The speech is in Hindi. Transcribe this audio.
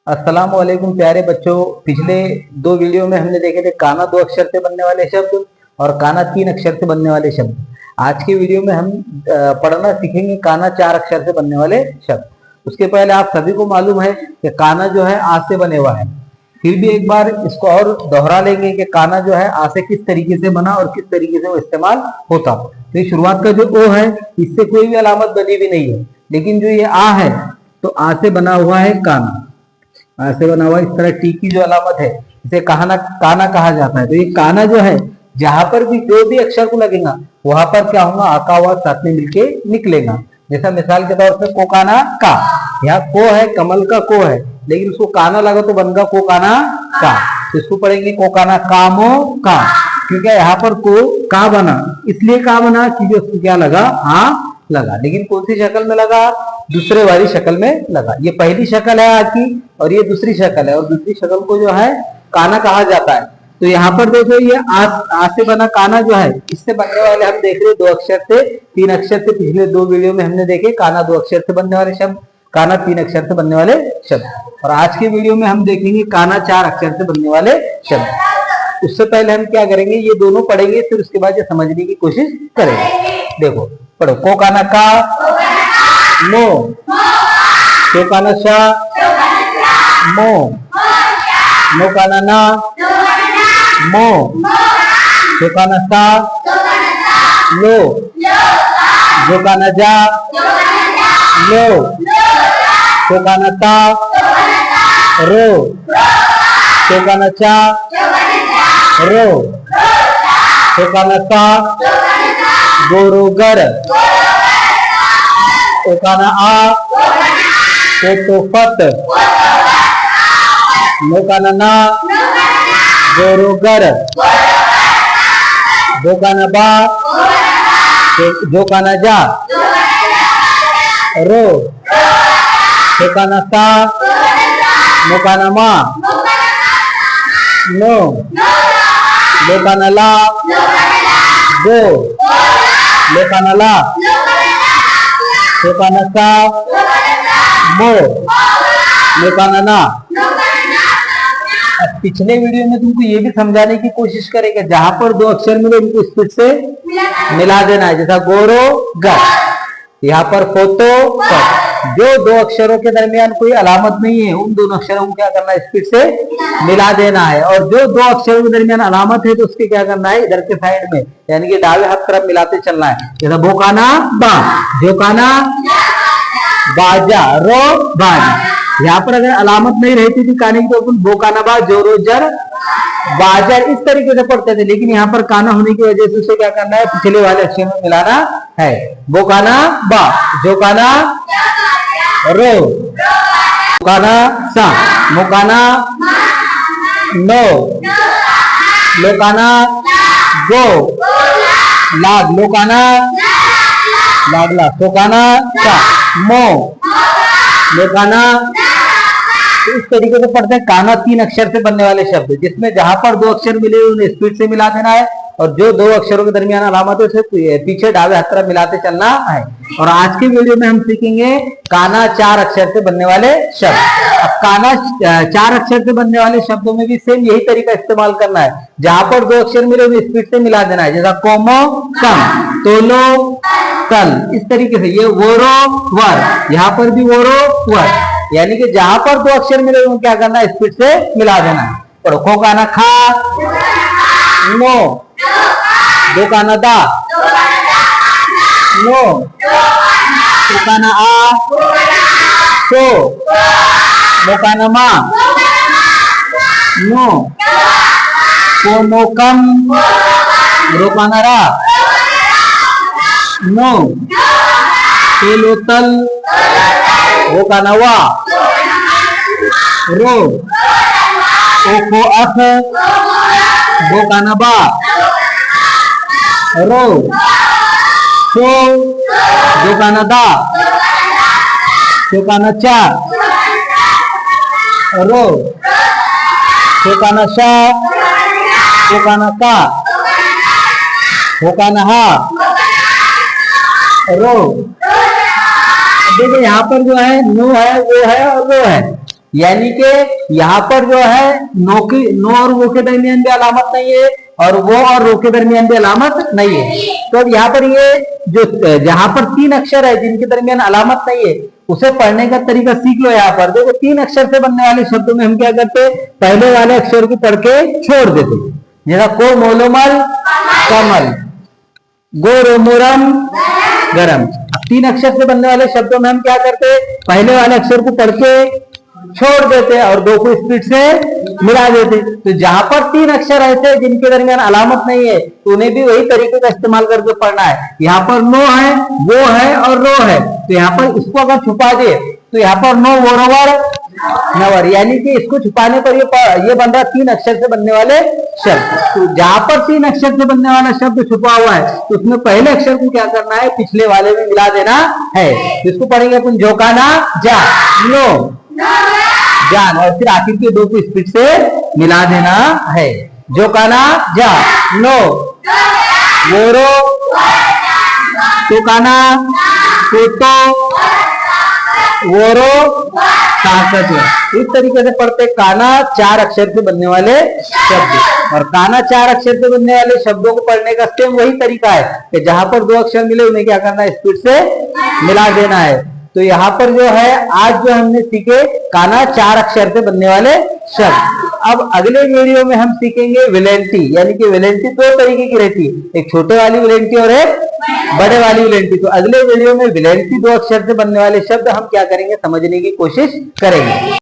अस्सलाम वालेकुम प्यारे बच्चों। पिछले दो वीडियो में हमने देखे थे काना दो अक्षर से बनने वाले शब्द और काना तीन अक्षर से बनने वाले शब्द। आज के वीडियो में हम पढ़ना सीखेंगे काना चार अक्षर से बनने वाले शब्द। उसके पहले आप सभी को मालूम है कि काना जो है आ से बने हुआ है। फिर भी एक बार इसको और दोहरा लेंगे कि काना जो है आ से किस तरीके से बना और किस तरीके से वो इस्तेमाल होता। तो ये शुरुआत का जो ओ है इससे कोई भी अलामत बनी भी नहीं है, लेकिन जो ये आ है तो आ से बना हुआ है काना। ऐसे बना हुआ इस तरह टी की जो अलामत है इसे काना कहा जाता है। तो ये काना जो है जहां पर भी जो भी अक्षर को लगेगा वहां पर क्या होगा, आका हुआ साथ में मिलके निकलेगा। जैसा मिसाल के तौर पर कोकाना का, यहाँ को है, कमल का को है, लेकिन उसको काना लगा तो बन गया कोकाना का। तो इसको पढ़ेंगे कोकाना कामो का, क्योंकि यहाँ पर को का बना, इसलिए का बना क्योंकि उसको क्या लगा, हाँ लगा। लेकिन कौन सी शक्ल में लगा, दूसरे वाली शक्ल में लगा। ये पहली शक्ल है आ की और ये दूसरी शक्ल है, और दूसरी शक्ल को जो है काना कहा जाता है। तो यहाँ पर देखो ये आ से बना काना जो है इससे बनने वाले हम देख रहे दो अक्षर से तीन अक्षर से। पिछले दो वीडियो में हमने देखे काना दो अक्षर से बनने वाले शब्द, काना तीन अक्षर से बनने वाले शब्द, और आज के वीडियो में हम देखेंगे काना चार अक्षर से बनने वाले शब्द। उससे पहले हम क्या करेंगे, ये दोनों पढ़ेंगे, फिर उसके बाद ये समझने की कोशिश करेंगे। देखो पढ़ो, को काना का मो, को काना शा मो, मो काना ना मो, को काना सा लो, जो काना जा लो, को काना ता रो, को काना चा रो, को काना सा गोरोगर, ओकाना आ फत, नोकाना ना गोरोगर, दोकाना बा जोकाना जा रो, सोकाना सा नोकाना मा नो, लोकाना ला गो, लोकाना ला लोकाना सा मो, लोकाना ना। अब पिछले वीडियो में तुमको ये भी समझाने की कोशिश करेंगे, जहां पर दो अक्षर मिले उनको स्पीड से मिला देना है। जैसा गोरो गर, यहाँ पर फोतो कर। जो दो अक्षरों के दरमियान कोई अलामत नहीं है उन दोनों अक्षरों को क्या करना है, स्पीड से मिला देना है। और जो दो अक्षरों के दरमियान अलामत है तो उसके क्या करना है, इधर के साइड में यानी कि दावे हाथ तरफ मिलाते चलना है। जैसा बोकाना बा, जोकाना बाजा रो बाजा। यहाँ पर अगर अलामत नहीं रहती थी काने की तो अपन बोकाना बा जोरो जर बाजार इस तरीके से पढ़ते थे, लेकिन यहाँ पर काना होने की वजह से उसे क्या करना है, पिछले वाले अक्षर में मिलाना है। बोकाना बा, जोकाना रो, बोकाना सा, मोकाना नो, लोकाना गो, लाग लोकाना लागला, सोकाना सा मो, लोकाना। तो इस तरीके से पढ़ते हैं काना तीन अक्षर से बनने वाले शब्द, जिसमें जहां पर दो अक्षर मिले उन्हें स्पीड से मिला देना है, और जो दो अक्षरों के दरमियान अलामत है उसे पीछे डावे हाथ तरफ मिलाते चलना है। और आज के वीडियो में हम सीखेंगे काना चार अक्षर से बनने वाले शब्द। अब काना चार अक्षर से बनने वाले शब्दों में भी सेम यही तरीका इस्तेमाल करना है। जहां पर दो अक्षर मिले उन्हें स्पीड से मिला देना है। जैसा कोमो कम, तोलो तल, इस तरीके से। ये वोरो वर, यहाँ पर भी वोरो वर, यानी कि जहां पर दो अक्षर मिले उनको क्या करना है, स्पीड से मिला देना है। पढ़ो, खो काना खा नो, दो काना दा नो, तो काना आ सो, मो काना मा नो, को नो कम, रो काना रा नो, तेलो तल, वो काना वा रो, ओको अथ, वो काना बा रो, सो जो काना दा, सो काना चा रो, सो काना शा, सो काना का, हो काना हा रो। देखो यहाँ पर जो है नो है, वो है और वो है। यानी कि यहाँ पर जो है नो और वो के दरमियान भी अलामत नहीं है, और वो और रो के दरमियान भी अलामत नहीं है। तो अब यहाँ पर ये जो जहां पर 3 अक्षर है जिनके दरमियान अलामत नहीं है, उसे पढ़ने का तरीका सीख लो। यहाँ पर देखो 3 अक्षर से बनने वाले शब्दों में हम क्या करते, पहले वाले अक्षर को पढ़ के छोड़ देते, जैसा को मोलोमल कमल, गो रोमोरम गरम। 3 अक्षर से बनने वाले शब्दों में हम क्या करते, पहले वाले अक्षर को पढ़ के छोड़ देते और 2 को स्पीड से मिला देते। तो जहां पर 3 अक्षर ऐसे जिनके दरमियान अलामत नहीं है, तो उन्हें भी वही तरीके का इस्तेमाल करके पढ़ना है। यहाँ पर नो है, वो है और रो है, तो यहाँ पर इसको अगर छुपा दे तो यहाँ पर नो वोरोवर नवर, यानी कि इसको छुपाने पर ये बन रहा 3 अक्षर से बनने वाले शब्द। तो जहां पर 3 अक्षर से बनने वाला शब्द छुपा हुआ है, तो उसमें पहले अक्षर को क्या करना है, पिछले वाले में मिला देना है। इसको पढ़ेंगे अपन झोकाना जा, नो जान, और फिर आखिर के 2 को स्पीड से मिला देना है। झोकाना जा, नो वोरो, टोकाना टोटो, वोरो ताकत। इस तरीके से पढ़ते काना 4 अक्षर से बनने वाले शब्द। और काना 4 अक्षर से बनने वाले शब्दों को पढ़ने का सेम वही तरीका है कि जहां पर 2 अक्षर मिले उन्हें क्या करना है, स्पीड से मिला देना है। तो यहाँ पर जो है आज जो हमने सीखे काना 4 अक्षर से बनने वाले शब्द। अब अगले वीडियो में हम सीखेंगे विलेंटी, यानी कि विलेंटी 2 तरीके की रहती है, एक छोटे वाली विलेंटी और एक बड़े वाली विलेंटी। तो अगले वीडियो में विलेंटी 2 अक्षर से बनने वाले शब्द हम क्या करेंगे, समझने की कोशिश करेंगे।